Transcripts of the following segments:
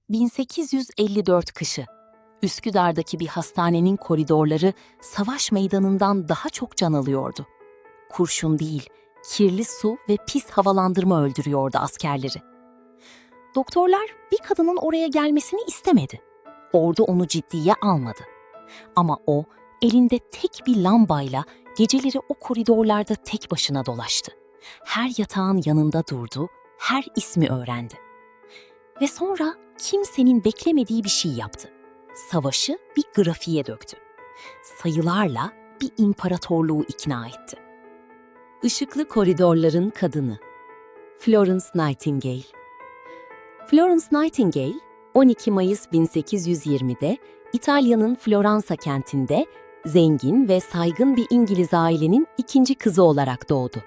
1854 kışı. Üsküdar'daki bir hastanenin koridorları savaş meydanından daha çok can alıyordu. Kurşun değil, kirli su ve pis havalandırma öldürüyordu askerleri. Doktorlar bir kadının oraya gelmesini istemedi. Ordu onu ciddiye almadı. Ama o, elinde tek bir lambayla geceleri o koridorlarda tek başına dolaştı. Her yatağın yanında durdu, her ismi öğrendi. Ve sonra kimsenin beklemediği bir şey yaptı. Savaşı bir grafiğe döktü. Sayılarla bir imparatorluğu ikna etti. Işıklı koridorların kadını. Florence Nightingale. Florence Nightingale, 12 Mayıs 1820'de İtalya'nın Floransa kentinde zengin ve saygın bir İngiliz ailenin ikinci kızı olarak doğdu.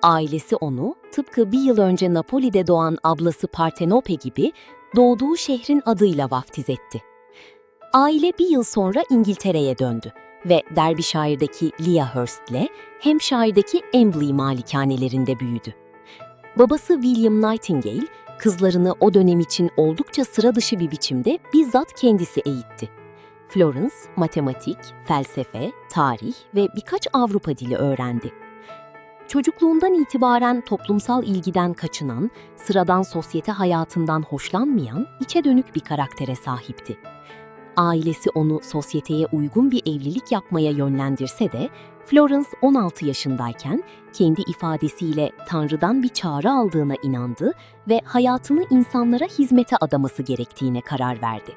Ailesi onu tıpkı bir yıl önce Napoli'de doğan ablası Partenope gibi doğduğu şehrin adıyla vaftiz etti. Aile bir yıl sonra İngiltere'ye döndü ve Derbyshire'deki Leahurst'le Hampshire'deki Embley malikanelerinde büyüdü. Babası William Nightingale, kızlarını o dönem için oldukça sıra dışı bir biçimde bizzat kendisi eğitti. Florence, matematik, felsefe, tarih ve birkaç Avrupa dili öğrendi. Çocukluğundan itibaren toplumsal ilgiden kaçınan, sıradan sosyete hayatından hoşlanmayan, içe dönük bir karaktere sahipti. Ailesi onu sosyeteye uygun bir evlilik yapmaya yönlendirse de, Florence 16 yaşındayken kendi ifadesiyle Tanrı'dan bir çağrı aldığına inandı ve hayatını insanlara hizmete adaması gerektiğine karar verdi.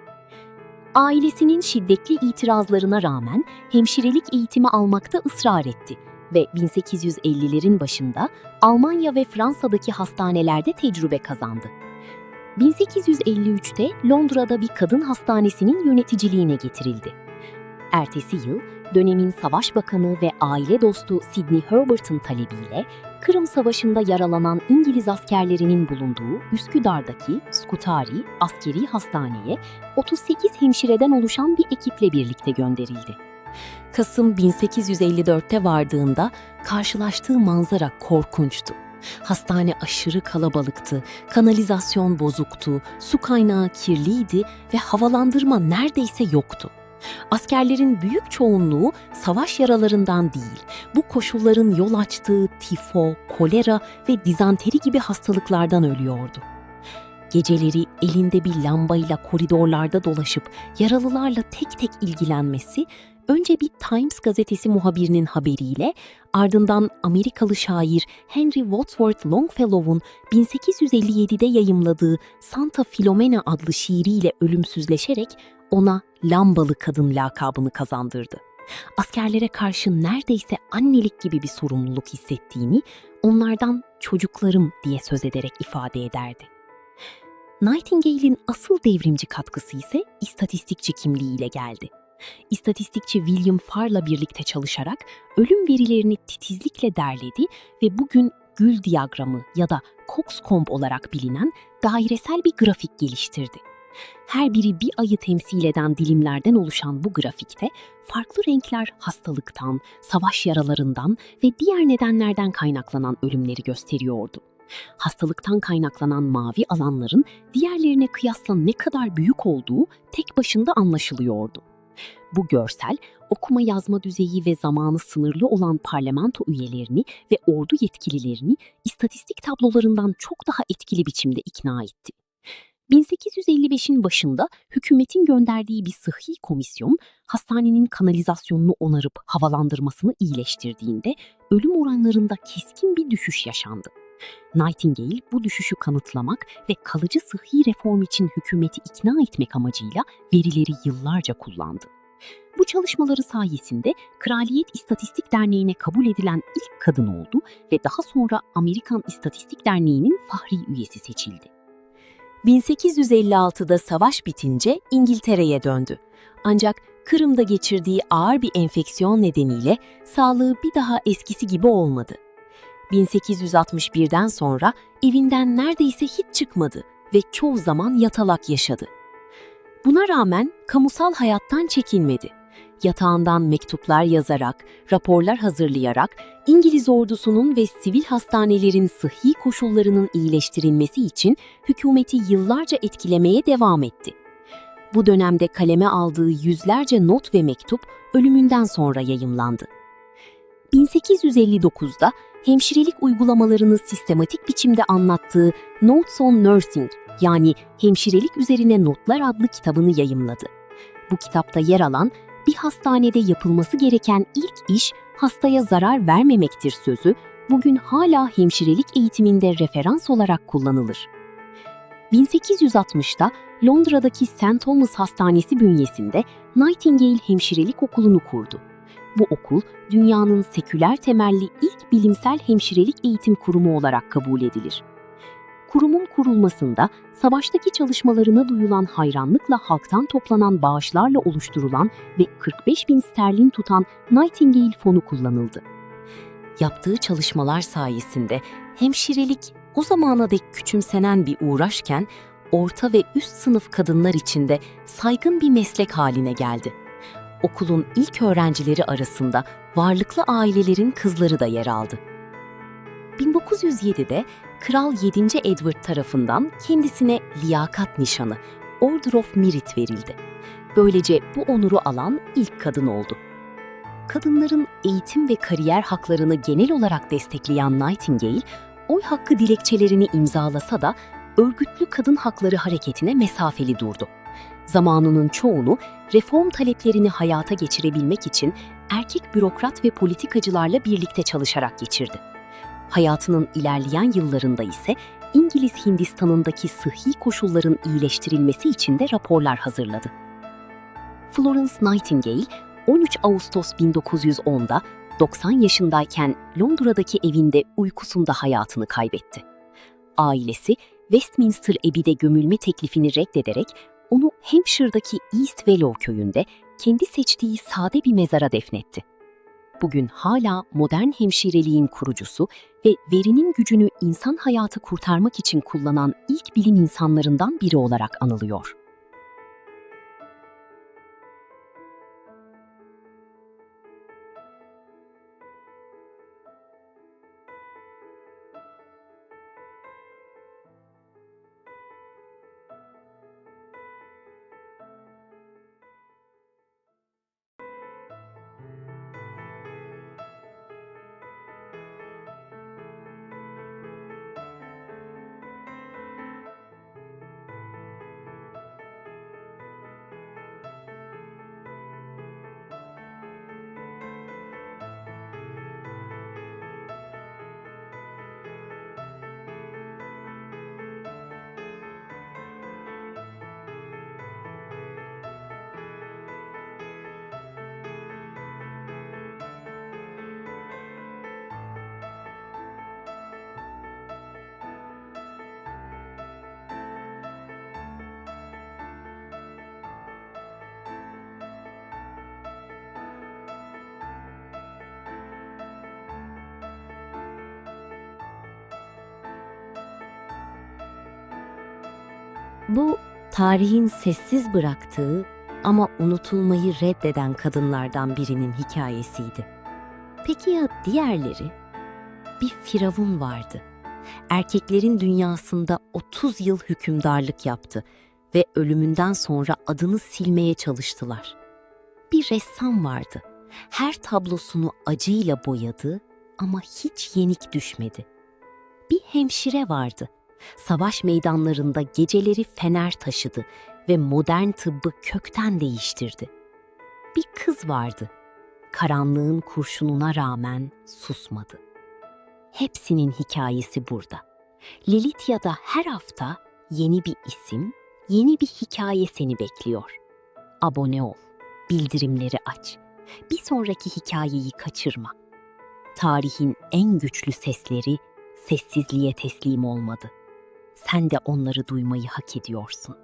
Ailesinin şiddetli itirazlarına rağmen hemşirelik eğitimi almakta ısrar etti ve 1850'lerin başında Almanya ve Fransa'daki hastanelerde tecrübe kazandı. 1853'te Londra'da bir kadın hastanesinin yöneticiliğine getirildi. Ertesi yıl dönemin Savaş Bakanı ve aile dostu Sidney Herbert'ın talebiyle Kırım Savaşı'nda yaralanan İngiliz askerlerinin bulunduğu Üsküdar'daki Scutari Askeri Hastane'ye 38 hemşireden oluşan bir ekiple birlikte gönderildi. Kasım 1854'te vardığında karşılaştığı manzara korkunçtu. Hastane aşırı kalabalıktı, kanalizasyon bozuktu, su kaynağı kirliydi ve havalandırma neredeyse yoktu. Askerlerin büyük çoğunluğu savaş yaralarından değil, bu koşulların yol açtığı tifo, kolera ve dizanteri gibi hastalıklardan ölüyordu. Geceleri elinde bir lambayla koridorlarda dolaşıp yaralılarla tek tek ilgilenmesi, önce bir Times gazetesi muhabirinin haberiyle, ardından Amerikalı şair Henry Wadsworth Longfellow'un 1857'de yayımladığı Santa Filomena adlı şiiriyle ölümsüzleşerek ona lambalı kadın lakabını kazandırdı. Askerlere karşı neredeyse annelik gibi bir sorumluluk hissettiğini, onlardan çocuklarım diye söz ederek ifade ederdi. Nightingale'in asıl devrimci katkısı ise istatistikçi kimliğiyle geldi. İstatistikçi William Farr'la birlikte çalışarak ölüm verilerini titizlikle derledi ve bugün gül diyagramı ya da Cox-Comb olarak bilinen dairesel bir grafik geliştirdi. Her biri bir ayı temsil eden dilimlerden oluşan bu grafikte farklı renkler hastalıktan, savaş yaralarından ve diğer nedenlerden kaynaklanan ölümleri gösteriyordu. Hastalıktan kaynaklanan mavi alanların diğerlerine kıyasla ne kadar büyük olduğu tek başına anlaşılıyordu. Bu görsel, okuma yazma düzeyi ve zamanı sınırlı olan parlamento üyelerini ve ordu yetkililerini istatistik tablolarından çok daha etkili biçimde ikna etti. 1855'in başında hükümetin gönderdiği bir sıhhi komisyon, hastanenin kanalizasyonunu onarıp havalandırmasını iyileştirdiğinde ölüm oranlarında keskin bir düşüş yaşandı. Nightingale bu düşüşü kanıtlamak ve kalıcı sıhhi reform için hükümeti ikna etmek amacıyla verileri yıllarca kullandı. Bu çalışmaları sayesinde Kraliyet İstatistik Derneği'ne kabul edilen ilk kadın oldu ve daha sonra Amerikan İstatistik Derneği'nin fahri üyesi seçildi. 1856'da savaş bitince İngiltere'ye döndü. Ancak Kırım'da geçirdiği ağır bir enfeksiyon nedeniyle sağlığı bir daha eskisi gibi olmadı. 1861'den sonra evinden neredeyse hiç çıkmadı ve çoğu zaman yatalak yaşadı. Buna rağmen kamusal hayattan çekinmedi. Yatağından mektuplar yazarak, raporlar hazırlayarak İngiliz ordusunun ve sivil hastanelerin sıhhi koşullarının iyileştirilmesi için hükümeti yıllarca etkilemeye devam etti. Bu dönemde kaleme aldığı yüzlerce not ve mektup ölümünden sonra yayımlandı. 1859'da hemşirelik uygulamalarını sistematik biçimde anlattığı Notes on Nursing, yani Hemşirelik Üzerine Notlar adlı kitabını yayımladı. Bu kitapta yer alan "Bir hastanede yapılması gereken ilk iş hastaya zarar vermemektir" sözü bugün hala hemşirelik eğitiminde referans olarak kullanılır. 1860'da Londra'daki St. Thomas Hastanesi bünyesinde Nightingale Hemşirelik Okulu'nu kurdu. Bu okul, dünyanın seküler temelli ilk bilimsel hemşirelik eğitim kurumu olarak kabul edilir. Kurumun kurulmasında savaştaki çalışmalarına duyulan hayranlıkla halktan toplanan bağışlarla oluşturulan ve 45.000 sterlin tutan Nightingale Fonu kullanıldı. Yaptığı çalışmalar sayesinde hemşirelik o zamana dek küçümsenen bir uğraşken orta ve üst sınıf kadınlar için de saygın bir meslek haline geldi. Okulun ilk öğrencileri arasında varlıklı ailelerin kızları da yer aldı. 1907'de Kral 7. Edward tarafından kendisine liyakat nişanı, Order of Merit verildi. Böylece bu onuru alan ilk kadın oldu. Kadınların eğitim ve kariyer haklarını genel olarak destekleyen Nightingale, oy hakkı dilekçelerini imzalasa da örgütlü kadın hakları hareketine mesafeli durdu. Zamanının çoğunu reform taleplerini hayata geçirebilmek için erkek bürokrat ve politikacılarla birlikte çalışarak geçirdi. Hayatının ilerleyen yıllarında ise İngiliz Hindistan'ındaki sıhhi koşulların iyileştirilmesi için de raporlar hazırladı. Florence Nightingale, 13 Ağustos 1910'da 90 yaşındayken Londra'daki evinde uykusunda hayatını kaybetti. Ailesi, Westminster Abbey'de gömülme teklifini reddederek onu Hampshire'daki East Wellow köyünde kendi seçtiği sade bir mezara defnetti. Bugün hala modern hemşireliğin kurucusu ve verinin gücünü insan hayatı kurtarmak için kullanan ilk bilim insanlarından biri olarak anılıyor. Bu, tarihin sessiz bıraktığı ama unutulmayı reddeden kadınlardan birinin hikayesiydi. Peki ya diğerleri? Bir firavun vardı. Erkeklerin dünyasında 30 yıl hükümdarlık yaptı ve ölümünden sonra adını silmeye çalıştılar. Bir ressam vardı. Her tablosunu acıyla boyadı ama hiç yenik düşmedi. Bir hemşire vardı. Savaş meydanlarında geceleri fener taşıdı ve modern tıbbı kökten değiştirdi. Bir kız vardı. Karanlığın kurşununa rağmen susmadı. Hepsinin hikayesi burada. Lilitya'da her hafta yeni bir isim, yeni bir hikaye seni bekliyor. Abone ol, bildirimleri aç. Bir sonraki hikayeyi kaçırma. Tarihin en güçlü sesleri sessizliğe teslim olmadı. Sen de onları duymayı hak ediyorsun.